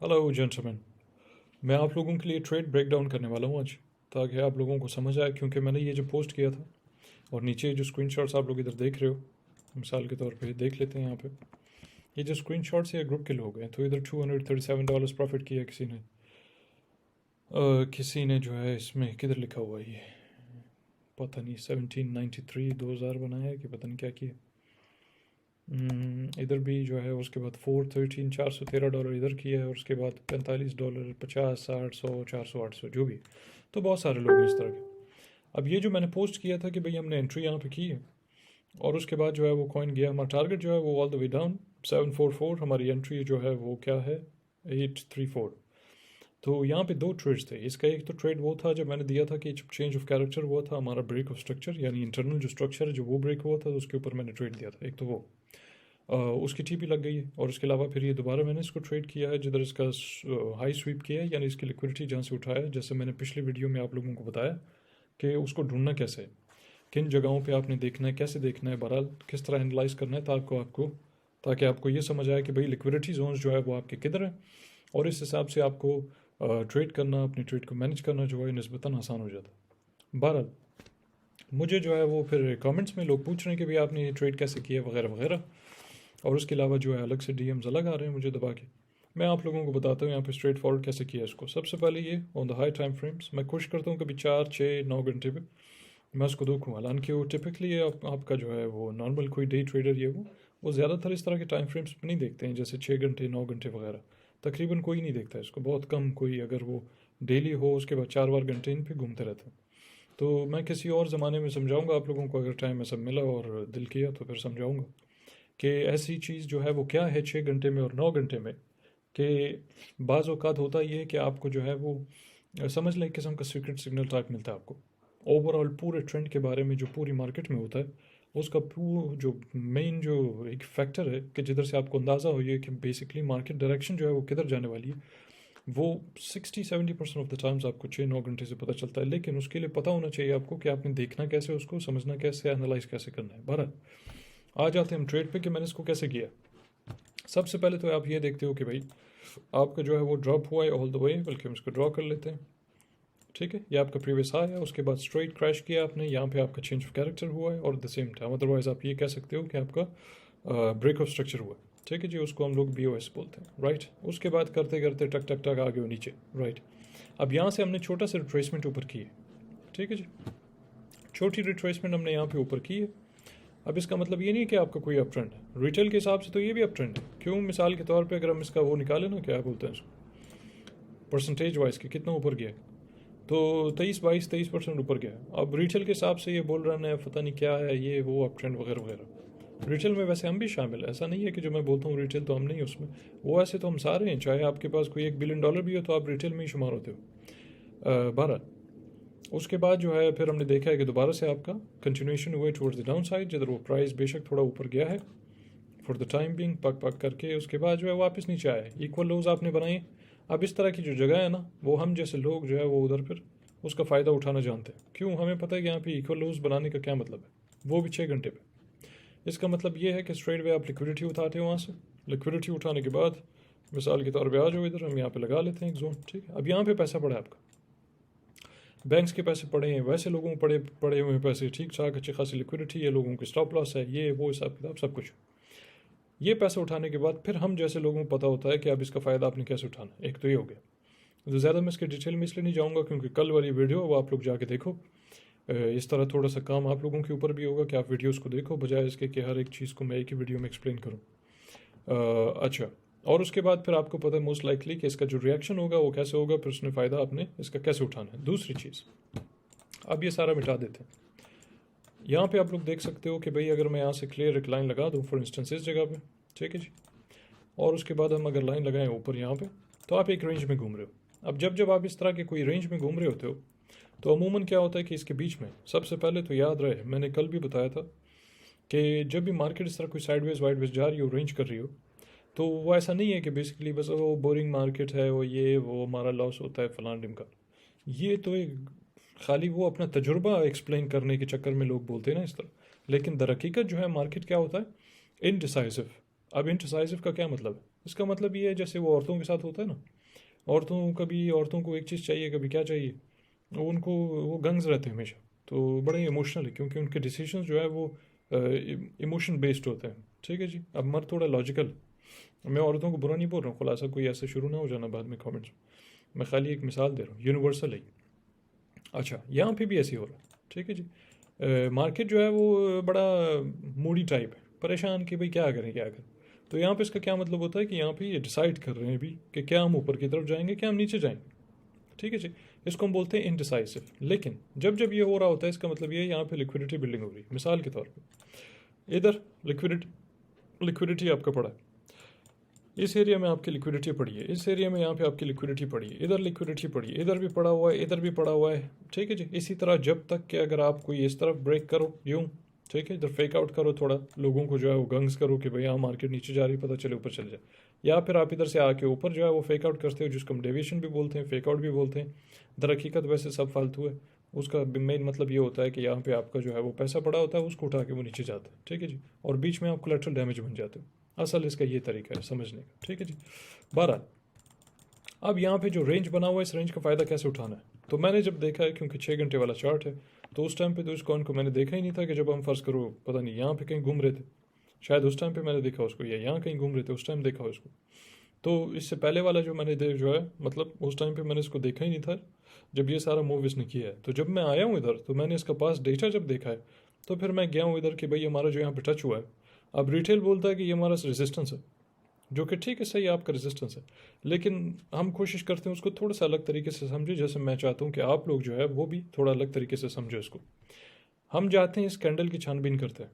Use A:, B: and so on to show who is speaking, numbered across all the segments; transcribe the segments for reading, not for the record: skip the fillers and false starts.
A: Hello gentleman. मैं आप लोगों के लिए ट्रेड ब्रेकडाउन करने वाला हूँ आज, ताकि आप लोगों को समझ आए। क्योंकि मैंने ये जो पोस्ट किया था और नीचे जो स्क्रीनशॉट्स आप लोग इधर देख रहे हो, मिसाल के तौर पे देख लेते हैं यहाँ पे। ये जो स्क्रीनशॉट्स है ग्रुप के लोग हैं, तो इधर $237 प्रॉफिट किया किसी ने। किसी ने जो है इसमें किधर लिखा हुआ है ये, पता नहीं 1793 2000 बनाया है कि पता नहीं क्या किया। इधर भी जो है उसके बाद $413 इधर किया है, और उसके बाद $45 50 60 100 400 800 जो भी। तो बहुत सारे लोग हैं इस तरह के। अब ये जो मैंने पोस्ट किया था कि भाई हमने एंट्री यहाँ पे की है, और उसके बाद जो है वो कॉइन गया, हमारा टारगेट जो है वो ऑल द वे डाउन 744, हमारी एंट्री जो है वो क्या है 834। तो यहाँ पे दो ट्रेड्स थे। इसका एक तो ट्रेड वो था जब मैंने दिया था कि चेंज ऑफ कैरेक्टर हुआ था, हमारा ब्रेक ऑफ स्ट्रक्चर यानी इंटरनल जो स्ट्रक्चर है जो वो ब्रेक हुआ था, तो उसके ऊपर मैंने ट्रेड दिया था। एक तो वो उसकी टीपी लग गई है, और उसके अलावा फिर ये दोबारा मैंने इसको ट्रेड किया है जिधर इसका हाई स्वीप किया है, यानी इसकी लिक्विडिटी जहाँ से उठाया है। जैसे मैंने पिछले वीडियो में आप लोगों को बताया कि उसको ढूंढना कैसे है, किन जगहों पे आपने देखना है, कैसे देखना है, बहरहाल किस तरह एनालाइज करना है, ताकि आपको ये समझ आए कि भाई लिक्विडिटी जोन्स जो है वो आपके किधर हैं, और इस हिसाब से आपको ट्रेड करना, अपनी ट्रेड को मैनेज करना जो है निस्बतन आसान हो जाता है। बहरहाल मुझे जो है वो फिर कमेंट्स में लोग पूछ रहे हैं कि भाई आपने ये ट्रेड कैसे किया वगैरह वगैरह, और उसके अलावा जो है अलग से डीएम्स अलग आ रहे हैं मुझे दबा के। मैं आप लोगों को बताता हूँ यहाँ पे स्ट्रेट फॉरवर्ड कैसे किया इसको। सबसे पहले ये on the high time frames मैं कोशिश करता हूँ कभी 4 6 9 घंटे पे मैं उसको देखूँ। हालांकि वो टिपिकली आपका जो है वो नॉर्मल कोई डे ट्रेडर ये वो ज़्यादातर इस तरह के टाइम फ्रेम्स पे नहीं देखते हैं, जैसे 6 घंटे 9 घंटे वगैरह। तकरीबन कोई नहीं देखता है इसको, बहुत कम कोई, अगर वो डेली हो उसके बाद 4 बार घंटे इन पे घूमते रहते हैं। तो मैं किसी और ज़माने में समझाऊंगा आप लोगों को, अगर टाइम ऐसा मिला और दिल किया तो फिर समझाऊंगा कि ऐसी चीज़ जो है वो क्या है 6 घंटे में और 9 घंटे में। कि बाज़ औक़ात होता ये है कि आपको जो है वो समझ लें एक किस्म का सीक्रेट सिग्नल टाइप मिलता है आपको ओवरऑल पूरे ट्रेंड के बारे में जो पूरी मार्केट में होता है। उसका जो मेन जो एक फैक्टर है कि जिधर से आपको अंदाज़ा हो ये कि बेसिकली मार्केट डायरेक्शन जो है वो किधर जाने वाली है, वो 60-70% ऑफ द टाइम्स आपको 6-9 घंटे से पता चलता है। लेकिन उसके लिए पता होना चाहिए आपको कि आपने देखना कैसे, उसको समझना कैसे, एनालाइज कैसे करना है। बहरहाल आ जाते हैं हम ट्रेड पे कि मैंने इसको कैसे किया। सबसे पहले तो आप ये देखते हो कि भाई आपका जो है वो ड्रॉप हुआ है ऑल द वे, बल्कि हम इसको ड्रॉ कर लेते हैं। ठीक है, ये आपका प्रीवियस हाई है, उसके बाद स्ट्रेट क्रैश किया आपने, यहाँ पे आपका चेंज ऑफ कैरेक्टर हुआ है, और द सेम टाइम अदरवाइज आप ये कह सकते हो कि आपका ब्रेक ऑफ स्ट्रक्चर हुआ है। ठीक है जी, उसको हम लोग BOS बोलते हैं, राइट। उसके बाद करते करते टक टक टक आगे हो नीचे, राइट। अब यहाँ से हमने छोटा सा रिट्रेसमेंट ऊपर की है। ठीक है जी, छोटी रिट्रेसमेंट हमने यहाँ पे ऊपर की है। अब इसका मतलब ये नहीं है कि आपका कोई अप ट्रेंड है, रिटेल के हिसाब से तो ये भी अप ट्रेंड है। क्यों, मिसाल के तौर पे अगर हम इसका वो निकालें ना, क्या बोलते हैं इसको, परसेंटेज वाइज के कितना ऊपर गया, तो 23% ऊपर गया। अब रिटेल के हिसाब से ये बोल रहा है पता नहीं क्या है ये वो अप ट्रेंड वगैरह वगैरह। रिटेल में वैसे हम भी शामिल है, ऐसा नहीं है कि जो मैं बोलता हूँ रिटेल तो हम नहीं उसमें, वो ऐसे तो हम सारे हैं। चाहे आपके पास कोई $1 बिलियन भी हो तो आप रिटेल में ही शुमार होते हो। 12 उसके बाद जो है फिर हमने देखा है कि दोबारा से आपका कंटिन्यूएशन हुआ टुवर्ड्स द डाउन साइड, जिधर वो प्राइस बेशक थोड़ा ऊपर गया है फॉर द टाइम बिंग, पक पक करके उसके बाद जो है वापस नीचे आया। इक्वल लोज आपने बनाए। अब इस तरह की जो जगह है ना, वो हम जैसे लोग जो है वो उधर फिर उसका फ़ायदा उठाना जानते हैं। क्यों, हमें पता है कि यहाँ पे इक्वल लोज बनाने का क्या मतलब है, वो भी 6 घंटे पे। इसका मतलब ये है कि स्ट्रेट वे आप लिक्विडिटी उठाते हो वहाँ से। लिक्विडिटी उठाने के बाद मिसाल के तौर पे आ जाओ इधर, हम यहाँ पे लगा लेते हैं एक जोन। ठीक है, अब यहाँ पे पैसा पड़ा है आपका, बैंक्स के पैसे पड़े हैं, वैसे लोगों को पड़े पड़े हुए पैसे, ठीक ठाक अच्छी खासी लिक्विडिटी है, लोगों की स्टॉप लॉस है, ये वो हिसाब किताब सब कुछ। ये पैसे उठाने के बाद फिर हम जैसे लोगों को पता होता है कि अब इसका फ़ायदा आपने कैसे उठाना है। एक तो ये हो गया। तो ज़्यादा मैं इसके डिटेल में इसलिए नहीं जाऊँगा क्योंकि कल वाली वीडियो वो आप लोग जाके देखो। इस तरह थोड़ा सा काम आप लोगों के ऊपर भी होगा कि आप वीडियोस को देखो, बजाय इसके कि हर एक चीज़ को मैं एक ही वीडियो में एक्सप्लेन करूँ। अच्छा, और उसके बाद फिर आपको पता है मोस्ट लाइकली कि इसका जो रिएक्शन होगा वो कैसे होगा, फिर उसने फ़ायदा आपने इसका कैसे उठाना है। दूसरी चीज़, अब ये सारा मिटा देते हैं। यहाँ पे आप लोग देख सकते हो कि भाई अगर मैं यहाँ से क्लियर एक लाइन लगा दूँ फॉर इंस्टेंस इस जगह पे, ठीक है जी, और उसके बाद हम अगर लाइन लगाएं ऊपर यहाँ पे, तो आप एक रेंज में घूम रहे हो। अब जब आप इस तरह के कोई रेंज में घूम रहे होते हो तो अमूमन क्या होता है कि इसके बीच में सबसे पहले तो याद रहे, मैंने कल भी बताया था कि जब भी मार्केट इस तरह कोई साइडवेज वाइडवेज जा रही हो, रेंज कर रही हो, तो वो ऐसा नहीं है कि बेसिकली बस वो बोरिंग मार्केट है, वो ये वो हमारा लॉस होता है फलान ढिमका। ये तो एक खाली वो अपना तजुर्बा एक्सप्लेन करने के चक्कर में लोग बोलते हैं ना इस तरह, लेकिन दर हकीकत जो है मार्केट क्या होता है, इनडिसाइसिव। अब इनडिसाइसिव का क्या मतलब है, इसका मतलब ये है जैसे वो औरतों के साथ होता है ना, औरतों को एक चीज़ चाहिए, कभी क्या चाहिए, वो गंग्स रहते हैं हमेशा, तो बड़े इमोशनल है क्योंकि उनके डिसीजन जो है वो इमोशन बेस्ड होते हैं। ठीक है जी। अब मर्द थोड़ा लॉजिकल, मैं औरतों को बुरा नहीं बोल रहा हूँ, खुलासा कोई ऐसे शुरू ना हो जाना बाद में कमेंट्स, मैं खाली एक मिसाल दे रहा हूँ, यूनिवर्सल है। अच्छा, यहाँ पे भी ऐसे हो रहा है। ठीक है जी। मार्केट जो है वो बड़ा मूडी टाइप है, परेशान कि भाई क्या करें क्या करें। तो यहाँ पे इसका क्या मतलब होता है कि यहाँ पे ये डिसाइड कर रहे हैं अभी कि क्या हम ऊपर की तरफ जाएंगे, क्या हम नीचे जाएंगे। ठीक है जी। इसको हम बोलते हैं इनडिसाइसिव। लेकिन जब जब ये हो रहा होता है, इसका मतलब ये है यहाँ पे लिक्विडिटी बिल्डिंग हो रही है। मिसाल के तौर पे इधर लिक्विडिटी आपका पड़ा है, इस एरिया में आपकी लिक्विडिटी पड़ी है, इस एरिया में यहाँ पे आपकी लिक्विडिटी पड़ी है, इधर लिक्विडिटी पड़ी है, इधर भी पड़ा हुआ है, इधर भी पड़ा हुआ है। ठीक है जी। इसी तरह जब तक कि अगर आप कोई इस तरफ ब्रेक करो यूँ, ठीक है, इधर फेक आउट करो, थोड़ा लोगों को जो है वो गंग्स करो कि भाई यहाँ मार्केट नीचे जा रही, पता चले ऊपर चले जाए, या फिर आप इधर से आके ऊपर जो है वो फेक आउट करते हो, जिसको हम डेविएशन भी बोलते हैं, फेक आउट भी बोलते हैं। दर हकीकत वैसे सब फालतू है, उसका मेन मतलब ये होता है कि यहाँ पे आपका जो है वो पैसा पड़ा होता है, उसको उठा के वो नीचे जाता है। ठीक है जी। और बीच में आप कोलैटरल डैमेज बन जाते हो। असल इसका ये तरीका है समझने का। ठीक है जी। बहरहाल, अब यहाँ पे जो रेंज बना हुआ है, इस रेंज का फ़ायदा कैसे उठाना है, तो मैंने जब देखा है, क्योंकि 6 घंटे वाला चार्ट है, तो उस टाइम पे तो इस कॉइन को मैंने देखा ही नहीं था कि जब हम फ़र्ज़ करो पता नहीं यहाँ पे कहीं घूम रहे थे, शायद उस टाइम पे मैंने देखा उसको, या यहाँ कहीं घूम रहे थे उस टाइम देखा उसको। तो इससे पहले वाला जो मैंने जो है मतलब उस टाइम पे मैंने इसको देखा ही नहीं था जब ये सारा मूव इसने किया है। तो जब मैं आया हूँ इधर, तो मैंने इसका पास डेटा जब देखा है, तो फिर मैं गया हूँ इधर कि भाई हमारा जो यहाँ पे टच हुआ है, अब रिटेल बोलता है कि ये हमारा रेजिस्टेंस है, जो कि ठीक है, सही है, आपका रेजिस्टेंस है, लेकिन हम कोशिश करते हैं उसको थोड़ा सा अलग तरीके से समझे, जैसे मैं चाहता हूँ कि आप लोग जो है वो भी थोड़ा अलग तरीके से समझे उसको। हम जाते हैं इस कैंडल की छानबीन करते हैं।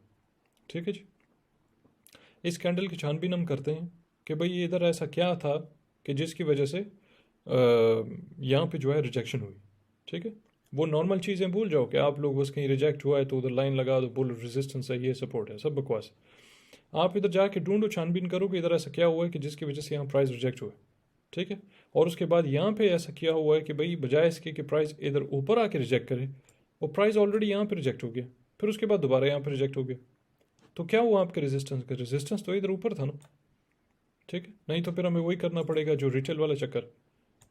A: ठीक है जी। इस कैंडल की छानबीन हम करते हैं कि भाई ये इधर ऐसा क्या था कि जिसकी वजह से यहाँ पे जो है रिजेक्शन हुई। ठीक है। वो नॉर्मल चीज़ें भूल जाओ कि आप लोग बस कहीं रिजेक्ट हुआ है तो उधर लाइन लगा दो, बोलो रेजिस्टेंस है, ये सपोर्ट है, सब बकवास है। आप इधर जाके ढूंढो, छानबीन करो कि इधर ऐसा क्या हुआ है कि जिसकी वजह से यहाँ प्राइस रिजेक्ट हुआ है। ठीक है। और उसके बाद यहाँ पे ऐसा किया हुआ है कि भाई बजाय इसके कि प्राइस इधर ऊपर आके रिजेक्ट करे, वो प्राइस ऑलरेडी यहाँ पे रिजेक्ट हो गया, फिर उसके बाद दोबारा यहाँ पे रिजेक्ट हो गया। तो क्या हुआ आपके रेजिस्टेंस का? रेजिस्टेंस तो इधर ऊपर था ना। ठीक है। नहीं तो फिर हमें वही करना पड़ेगा जो रिटेल वाला चक्कर,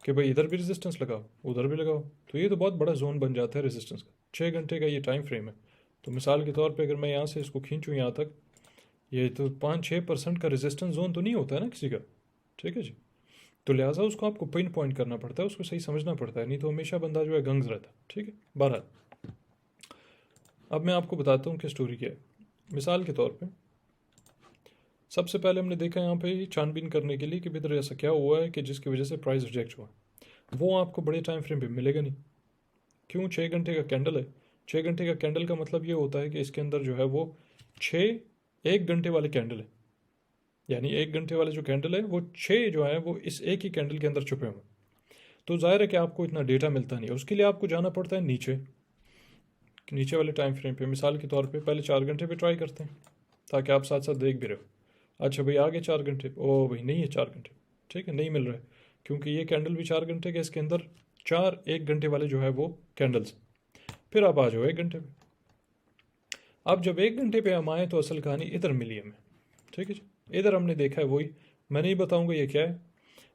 A: कि भाई इधर भी रेजिस्टेंस लगाओ उधर भी लगाओ। तो ये तो बहुत बड़ा जोन बन जाता है रेजिस्टेंस का। 6 घंटे का ये टाइम फ्रेम है। तो मिसाल के तौर पे अगर मैं यहाँ से इसको खींचूँ यहाँ तक, ये तो 5-6% का रेजिस्टेंस जोन तो नहीं होता है ना किसी का। ठीक है जी। तो लिहाजा उसको आपको पिन पॉइंट करना पड़ता है, उसको सही समझना पड़ता है, नहीं तो हमेशा बंदा जो है गंग्स रहता है। ठीक है। बहरहाल, अब मैं आपको बताता हूँ कि स्टोरी क्या है। मिसाल के तौर पे सबसे पहले हमने देखा यहाँ पे छानबीन करने के लिए कि भीतर ऐसा क्या हुआ है कि जिसकी वजह से प्राइस रिजेक्ट हुआ। वो आपको बड़े टाइम फ्रेम पे मिलेगा नहीं। क्यों? 6 घंटे का कैंडल है। 6 घंटे का कैंडल का मतलब ये होता है कि इसके अंदर जो है वो 1 घंटे वाले कैंडल है, यानी 1 घंटे वाले जो कैंडल है वो 6 जो है वो इस एक ही कैंडल के अंदर छुपे हुए। तो जाहिर है कि आपको इतना डेटा मिलता नहीं है, उसके लिए आपको जाना पड़ता है नीचे नीचे वाले टाइम फ्रेम पे। मिसाल के तौर पे पहले 4 घंटे पे ट्राई करते हैं ताकि आप साथ साथ देख भी रहे हो। अच्छा भाई आगे 4 घंटे, ओ भाई नहीं है 4 घंटे, ठीक है, नहीं मिल रहा है, क्योंकि ये कैंडल भी 4 घंटे के, इसके अंदर 1 घंटे वाले जो है वो कैंडल्स। फिर आप आ जाओ 1 घंटे पे। अब जब 1 घंटे पे हम आए तो असल कहानी इधर मिली हमें। ठीक है जी। इधर हमने देखा है वही, मैं नहीं बताऊंगा ये क्या है।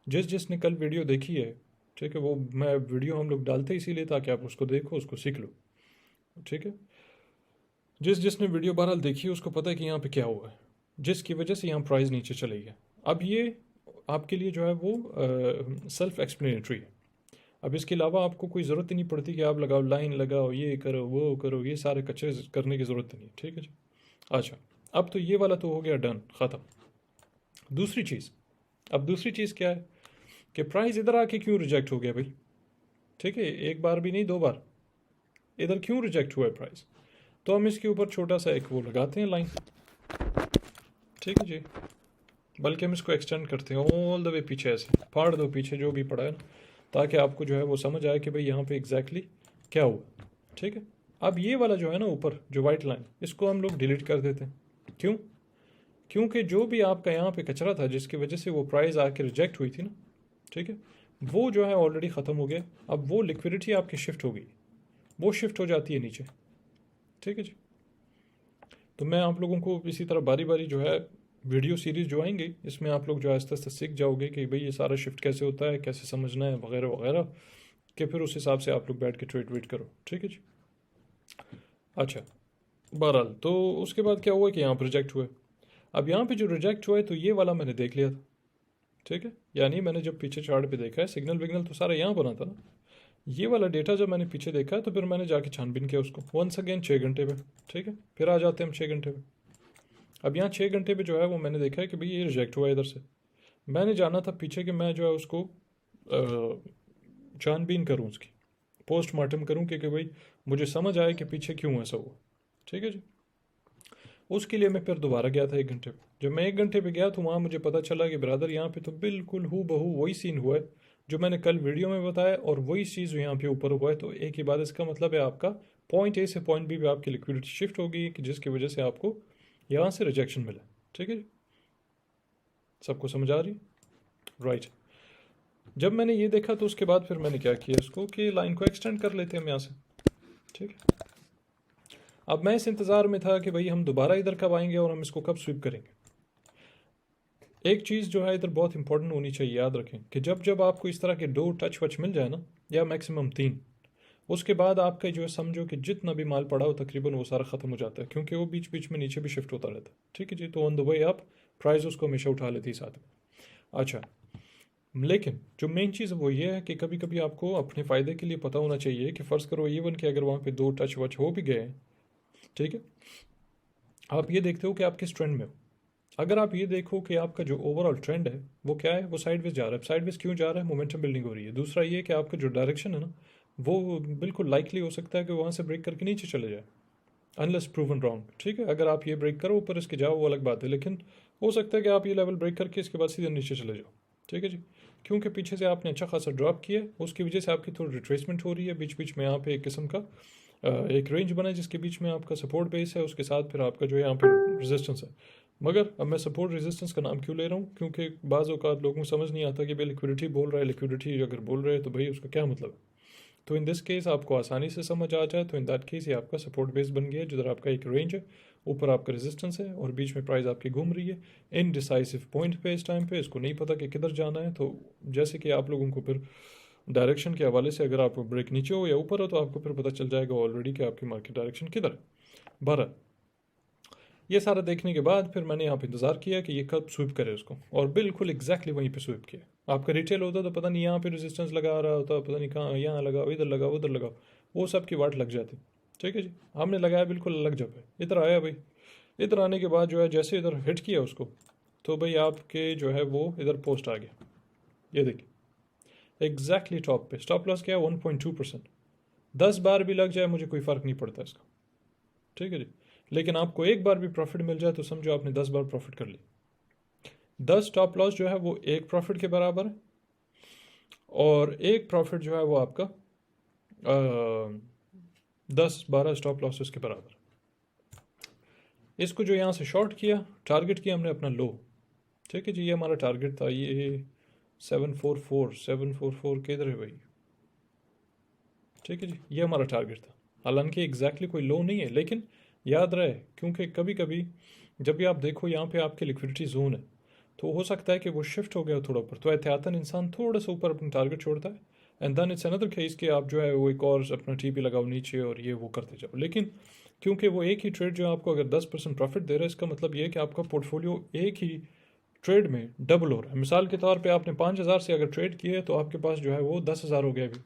A: जिसने कल वीडियो देखी है, ठीक है, वो मैं वीडियो हम लोग डालते इसीलिए ताकि आप उसको देखो, उसको सीख लो। ठीक है। जिसने वीडियो बहरहाल देखी है उसको पता है कि यहाँ पे क्या हुआ है, जिसकी वजह से यहाँ प्राइस नीचे चली गया। अब ये आपके लिए जो है वो सेल्फ एक्सप्लेनेटरी है। अब इसके अलावा आपको कोई ज़रूरत ही नहीं पड़ती कि आप लगाओ, लाइन लगाओ, ये करो वो करो, ये सारे कचरे करने की ज़रूरत नहीं। ठीक है जी। अच्छा, अब तो ये वाला तो हो गया डन, ख़त्म। दूसरी चीज़, अब दूसरी चीज़ क्या है कि प्राइस इधर आके क्यों रिजेक्ट हो गया भाई? ठीक है, एक बार भी नहीं 2 बार, इधर क्यों रिजेक्ट हुआ है प्राइस? तो हम इसके ऊपर छोटा सा एक वो लगाते हैं लाइन। ठीक है जी। बल्कि हम इसको एक्सटेंड करते हैं ऑल द वे पीछे, ऐसे फाड़ दो पीछे जो भी पड़ा है ना, ताकि आपको जो है वो समझ आए कि भाई यहाँ पे एग्जैक्टली क्या हुआ। ठीक है। अब ये वाला जो है ना ऊपर जो वाइट लाइन, इसको हम लोग डिलीट कर देते हैं। क्यों? क्योंकि जो भी आपका यहाँ पे कचरा था जिसकी वजह से वो प्राइस आके रिजेक्ट हुई थी ना, ठीक है, वो जो है ऑलरेडी ख़त्म हो गया। अब वो लिक्विडिटी आपकी शिफ्ट हो गई, वो शिफ्ट हो जाती है नीचे। ठीक है जी। तो मैं आप लोगों को इसी तरह बारी बारी जो है वीडियो सीरीज़ जो आएंगी इसमें आप लोग जो आहिस्ता आहिस्ता सीख जाओगे कि भाई ये सारा शिफ्ट कैसे होता है, कैसे समझना है वगैरह वगैरह, कि फिर उस हिसाब से आप लोग बैठ के ट्रेड वेट करो। ठीक है जी। अच्छा, बहरहाल तो उसके बाद क्या हुआ कि यहाँ पर रिजेक्ट हुए। अब यहाँ पे जो रिजेक्ट हुआ है तो ये वाला मैंने देख लिया था। ठीक है, यानी मैंने जब पीछे चार्ट पे देखा है, सिग्नल विग्नल तो सारा यहाँ बना था ना, ये वाला डेटा जब मैंने पीछे देखा तो फिर मैंने जाके छानबीन किया उसको वंस अगेन 6 घंटे पे। ठीक है, फिर आ जाते हैं हम 6 घंटे पे। अब यहाँ 6 घंटे पे जो है वो मैंने देखा है कि भाई ये रिजेक्ट हुआ है इधर से। मैंने जाना था पीछे कि मैं जो है उसको छानबीन करूँ, उसकी पोस्टमार्टम करूँ कि भाई मुझे समझ आए कि पीछे क्यों ऐसा हुआ। ठीक है जी। उसके लिए मैं फिर दोबारा गया था 1 घंटे पे। जब मैं 1 घंटे पे गया तो वहाँ मुझे पता चला कि ब्रदर यहाँ पे तो बिल्कुल हू बहू वही सीन हुआ है जो मैंने कल वीडियो में बताया, और वही चीज़ यहाँ पे ऊपर हुआ है। तो एक ही बात, इसका मतलब है आपका पॉइंट ए से पॉइंट बी पे आपकी लिक्विडिटी शिफ्ट होगी, कि जिसकी वजह से आपको यहाँ से रिजेक्शन मिला। ठीक है जी, सबको समझ आ रही? राइट। जब मैंने ये देखा तो उसके बाद फिर मैंने क्या किया इसको कि लाइन को एक्सटेंड कर लेते हैं हम यहाँ से। ठीक है, अब मैं इस इंतज़ार में था कि भाई हम दोबारा इधर कब आएंगे और हम इसको कब स्वीप करेंगे। एक चीज़ जो है इधर बहुत इंपॉर्टेंट होनी चाहिए, याद रखें कि जब जब आपको इस तरह के 2 टच वच मिल जाए ना, या मैक्सिमम 3, उसके बाद आपका जो है समझो कि जितना भी माल पड़ा हो तकरीबन वो सारा ख़त्म हो जाता है, क्योंकि वो बीच बीच में नीचे भी शिफ्ट होता रहता है। ठीक है जी, तो ऑन द वे आप प्राइस उसको हमेशा उठा लेती साथ में। अच्छा, लेकिन जो मेन चीज़ वो ये है कि कभी कभी आपको अपने फ़ायदे के लिए पता होना चाहिए कि फ़र्ज़ करो इवन कि अगर वहाँ पे 2 टच वच हो भी गए, ठीक है, आप ये देखते हो कि आप किस ट्रेंड में हो। अगर आप ये देखो कि आपका जो ओवरऑल ट्रेंड है वो क्या है, वो साइडवेज जा रहा है। साइडवेज क्यों जा रहा है? मोमेंटम बिल्डिंग हो रही है। दूसरा ये कि आपका जो डायरेक्शन है ना, वो बिल्कुल लाइकली हो सकता है कि वहाँ से ब्रेक करके नीचे चले जाए, अनलेस प्रूवन रॉन्ग। ठीक है, अगर आप ये ब्रेक करो ऊपर इसके जाओ वो अलग बात है, लेकिन हो सकता है कि आप ये लेवल ब्रेक करके इसके बाद सीधे नीचे चले जाओ। ठीक है जी, क्योंकि पीछे से आपने अच्छा खासा ड्रॉप किया, उसकी वजह से आपकी थोड़ी रिट्रेसमेंट हो रही है। बीच बीच में यहाँ पे एक किस्म का एक रेंज बना है जिसके बीच में आपका सपोर्ट बेस है, उसके साथ फिर आपका जो है यहाँ पे रेजिस्टेंस है। मगर अब मैं सपोर्ट रेजिस्टेंस का नाम क्यों ले रहा हूँ, क्योंकि बाज़ औक़ात लोगों को समझ नहीं आता कि भाई लिक्विडिटी बोल रहा है, लिक्विडिटी अगर बोल रहे हैं तो भाई उसका क्या मतलब है। तो इन दिस केस आपको आसानी से समझ आ जाए तो इन दैट केस ये आपका सपोर्ट बेस बन गया है, जिधर आपका एक रेंज है, ऊपर आपका रेजिस्टेंस है और बीच में प्राइस आपकी घूम रही है इनडिसाइसिव पॉइंट पे। इस टाइम पे इसको नहीं पता कि किधर जाना है। तो जैसे कि आप लोगों को फिर डायरेक्शन के हवाले से अगर आपको ब्रेक नीचे हो या ऊपर हो तो आपको फिर पता चल जाएगा ऑलरेडी कि आपकी मार्केट डायरेक्शन किधर है। बहरहाल ये सारा देखने के बाद फिर मैंने यहाँ पे इंतज़ार किया कि ये कब स्वीप करे उसको, और बिल्कुल एग्जैक्टली वहीं पे स्वीप किया। आपका रिटेल होता तो पता नहीं यहाँ पे रेजिस्टेंस लगा रहा होता, पता नहीं कहाँ, यहाँ लगा, इधर लगा, उधर लगा, वो सब की वाट लग जाती। ठीक है जी, हमने लगाया बिल्कुल अलग जगह, इधर आया भाई। इधर आने के बाद जो है जैसे इधर हिट किया उसको तो भाई आपके जो है वो इधर पोस्ट आ गया। ये देखिए एग्जैक्टली टॉप पे। स्टॉप लॉस क्या है? 1.2%। 10 बार भी लग जाए मुझे कोई फ़र्क नहीं पड़ता इसका। ठीक है जी, लेकिन आपको एक बार भी प्रॉफिट मिल जाए तो समझो आपने 10 बार प्रॉफिट कर ली। 10 स्टॉप लॉस जो है वो एक प्रॉफिट के बराबर है, और एक प्रॉफिट जो है वो आपका 10-12 स्टॉप लॉसेस के बराबर। इसको जो यहाँ से शॉर्ट किया, टारगेट किया हमने अपना लो। ठीक है जी, ये हमारा टारगेट था, ये 744 किधर है भाई? ठीक है जी, ये हमारा टारगेट था। हालांकि एग्जैक्टली कोई लो नहीं है, लेकिन याद रहे क्योंकि कभी कभी जब भी आप देखो यहाँ पे आपके लिक्विडिटी जोन है तो हो सकता है कि वो शिफ्ट हो गया थोड़ा ऊपर, तो एहतियातन इंसान थोड़ा सा ऊपर अपना टारगेट छोड़ता है। And then it's another case कि आप जो है वो एक और अपना टीपी लगाओ नीचे और ये वो करते जाओ। लेकिन क्योंकि वो एक ही ट्रेड जो आपको अगर 10% प्रॉफिट दे रहा है, इसका मतलब ये है कि आपका पोर्टफोलियो एक ही ट्रेड में डबल हो रहा है। मिसाल के तौर पे आपने 5,000 से अगर ट्रेड किए तो आपके पास जो है वो 10,000 हो गया अभी,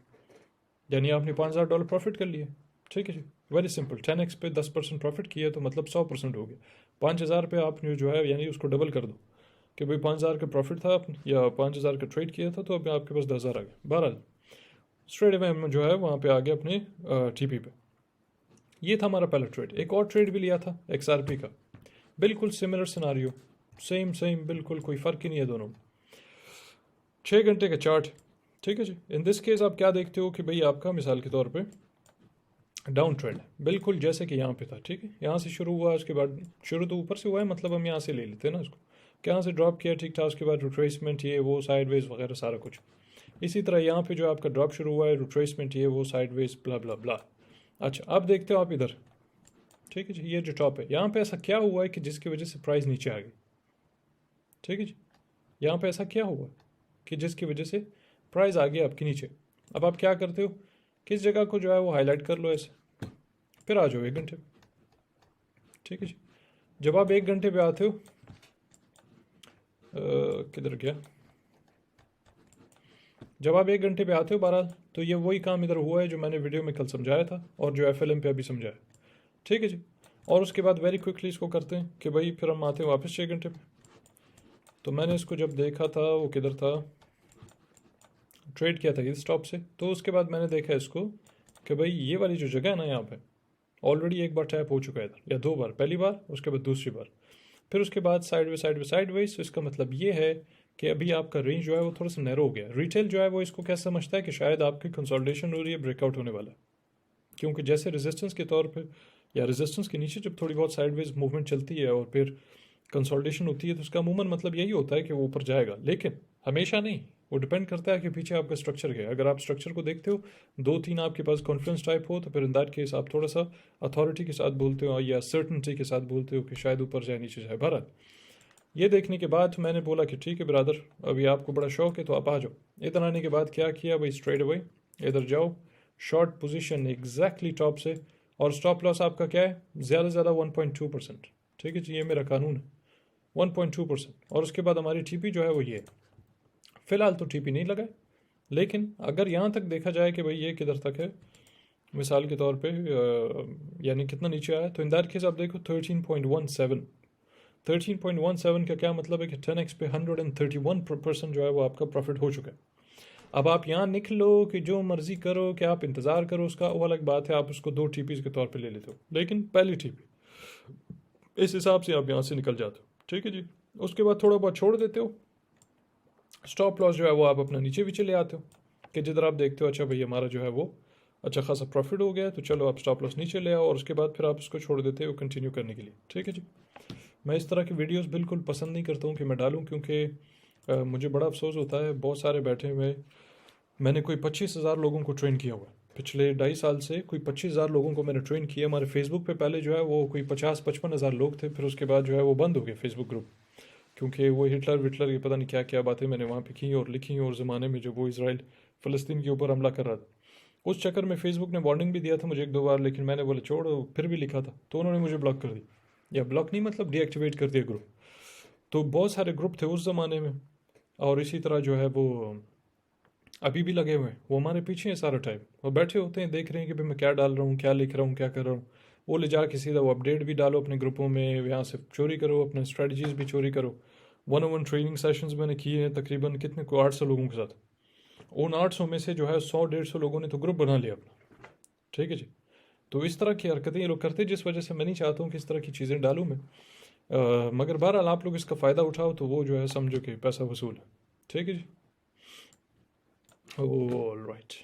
A: यानी आपने $5,000 प्रॉफिट कर लिया। ठीक है जी, वेरी सिंपल। 10x पे 10% प्रॉफिट किया तो मतलब 100% हो गया। 5,000 पे आपने जो है यानी उसको डबल कर दो कि भाई 5,000 का प्रॉफिट था या 5,000 का ट्रेड किया था तो अभी आपके पास 10,000 आ गया। बहरहाल स्ट्रेट अवे हम जो है वहाँ पे आ गया अपने टीपी पे। ये था हमारा पहला ट्रेड। एक और ट्रेड भी लिया था XRP का, बिल्कुल सिमिलर सिनारियो, सेम बिल्कुल कोई फ़र्क ही नहीं है दोनों में। 6 घंटे का चार्ट। ठीक है जी, इन दिस केस आप क्या देखते हो कि भाई आपका मिसाल के तौर पे डाउन ट्रेंड है, बिल्कुल जैसे कि यहाँ पे था। ठीक है, यहाँ से शुरू हुआ, उसके बाद शुरू तो ऊपर से हुआ है, मतलब हम यहाँ से ले लेते हैं ना उसको, कि यहाँ से ड्रॉप किया, ठीक था, उसके बाद रिट्रेसमेंट ये वो साइडवेज वगैरह सारा कुछ। इसी तरह यहाँ पे जो आपका ड्रॉप शुरू हुआ है, रिट्रेसमेंट ये वो साइडवेज ब्ला ब्ला ब्ला। अच्छा, अब देखते हो आप इधर। ठीक है जी, ये जो टॉप है यहाँ पे ऐसा क्या हुआ है कि जिसकी वजह से प्राइस नीचे आ गई। ठीक है जी। यहाँ पे ऐसा क्या हुआ कि जिसकी वजह से प्राइस आ गया आपके नीचे। अब आप क्या करते हो, किस जगह को जो है वो हाईलाइट कर लो ऐसे, फिर आ जाओ 1 घंटे पे। ठीक है जी। जब आप 1 घंटे पे आते हो, किधर गया, जब आप 1 घंटे पे आते हो बहरहाल, तो ये वही काम इधर हुआ है जो मैंने वीडियो में कल समझाया था और जो FLM पे अभी समझाया। ठीक है जी। और उसके बाद वेरी क्विकली इसको करते हैं कि भाई फिर हम आते हैं वापस 6 घंटे पे। तो मैंने इसको जब देखा था, वो किधर था, ट्रेड किया था इस स्टॉप से। तो उसके बाद मैंने देखा इसको कि भाई ये वाली जो जगह है ना, यहाँ पे ऑलरेडी एक बार टैप हो चुका है इधर, या 2 बार, पहली बार उसके बाद दूसरी बार, फिर उसके बाद साइडवेज। तो इसका मतलब ये है कि अभी आपका रेंज जो है वो थोड़ा सा नैरो हो गया। रिटेल जो है वो इसको क्या समझता है कि शायद आपकी कंसोलिडेशन हो रही है, ब्रेकआउट होने वाला है, क्योंकि जैसे रेजिस्टेंस के तौर पे या रेजिस्टेंस के नीचे जब थोड़ी बहुत साइडवेज मूवमेंट चलती है और फिर कंसोलिडेशन होती है, तो उसका अमूमन मतलब यही होता है कि वो ऊपर जाएगा, लेकिन हमेशा नहीं। वो डिपेंड करता है कि पीछे आपका स्ट्रक्चर क्या है। अगर आप स्ट्रक्चर को देखते हो, 2-3 आपके पास कॉन्फ्रेंस टाइप हो, तो फिर इन दैट केस आप थोड़ा सा अथॉरिटी के साथ बोलते हो या सर्टनटी के साथ बोलते हो कि शायद ऊपर जाए नीचे जाए। भारत ये देखने के बाद मैंने बोला कि ठीक है ब्रदर, अभी आपको बड़ा शौक है तो आप आ जाओ। इधर आने के बाद क्या किया भाई, स्ट्रेट अवे इधर जाओ, शॉर्ट पोजीशन एग्जैक्टली टॉप से, और स्टॉप लॉस आपका क्या है, ज़्यादा से ज़्यादा 1.2%। ठीक है जी, ये मेरा कानून है 1.2%। और उसके बाद हमारी TP जो है वो ये है। फ़िलहाल तो TP नहीं लगा है, लेकिन अगर यहाँ तक देखा जाए कि भाई ये किधर तक है, मिसाल के तौर पे यानी कितना नीचे आया, तो इन दैट केस आप देखो 13.17। 13.17 का क्या मतलब है कि 10x पे 131% जो है वो आपका प्रॉफिट हो चुका है। अब आप यहाँ निकलो कि जो मर्जी करो, कि आप इंतज़ार करो उसका, वो अलग बात है, आप उसको 2 TPs के तौर पे ले लेते हो, लेकिन पहली TP इस हिसाब से आप यहाँ से निकल जाते हो। ठीक है जी। उसके बाद थोड़ा बहुत छोड़ देते हो, स्टॉप लॉस जो है वो आप अपना नीचे भी चले आते हो कि जिधर आप देखते हो अच्छा भाई हमारा जो है वो अच्छा खासा प्रॉफिट हो गया है, तो चलो आप स्टॉप लॉस नीचे ले आओ, और उसके बाद फिर आप उसको छोड़ देते हो कंटिन्यू करने के लिए। ठीक है जी। मैं इस तरह की वीडियोस बिल्कुल पसंद नहीं करता हूँ कि मैं डालूँ, क्योंकि मुझे बड़ा अफसोस होता है, बहुत सारे बैठे हुए, मैंने कोई 25,000 लोगों को ट्रेन किया हुआ है पिछले 2.5 साल से, कोई 25,000 लोगों को मैंने ट्रेन किया। हमारे फेसबुक पे पहले जो है वो कोई 50-55 हज़ार लोग थे, फिर उसके बाद जो है वो बंद हो गए फेसबुक ग्रुप, क्योंकि वो हिटलर ये पता नहीं क्या क्या बातें मैंने वहाँ पे की और लिखी, और ज़माने में जो वो इसराइल फ़लस्तीन के ऊपर हमला कर रहा था, उस चक्कर में फेसबुक ने वार्निंग भी दिया था मुझे 1-2 बार, लेकिन मैंने बोला छोड़ो, फिर भी लिखा था, तो उन्होंने मुझे ब्लॉक कर दिया, या ब्लॉक नहीं मतलब डीएक्टिवेट कर दिया ग्रुप। तो बहुत सारे ग्रुप थे उस ज़माने में, और इसी तरह जो है वो अभी भी लगे हुए हैं, वो हमारे पीछे हैं सारा टाइम, और बैठे होते हैं देख रहे हैं कि भाई मैं क्या डाल रहा हूँ, क्या लिख रहा हूँ, क्या कर रहा हूँ। वो ले जा के सीधा वो अपडेट भी डालो अपने ग्रुपों में, यहाँ से चोरी करो, अपने स्ट्रेटजीज भी चोरी करो। 1-on-1 ट्रेनिंग सेशंस मैंने किए हैं तकरीबन कितने को 800 लोगों के साथ। उन 800 में से जो है 100-150 लोगों ने तो ग्रुप बना लिया अपना। ठीक है जी। तो इस तरह की हरकतें ये लोग करते हैं, जिस वजह से मैं नहीं चाहता हूँ कि इस तरह की चीज़ें डालूँ मैं। मगर बहरहाल आप लोग इसका फ़ायदा उठाओ तो वो जो है समझो कि पैसा वसूल है। ठीक है जी। All right.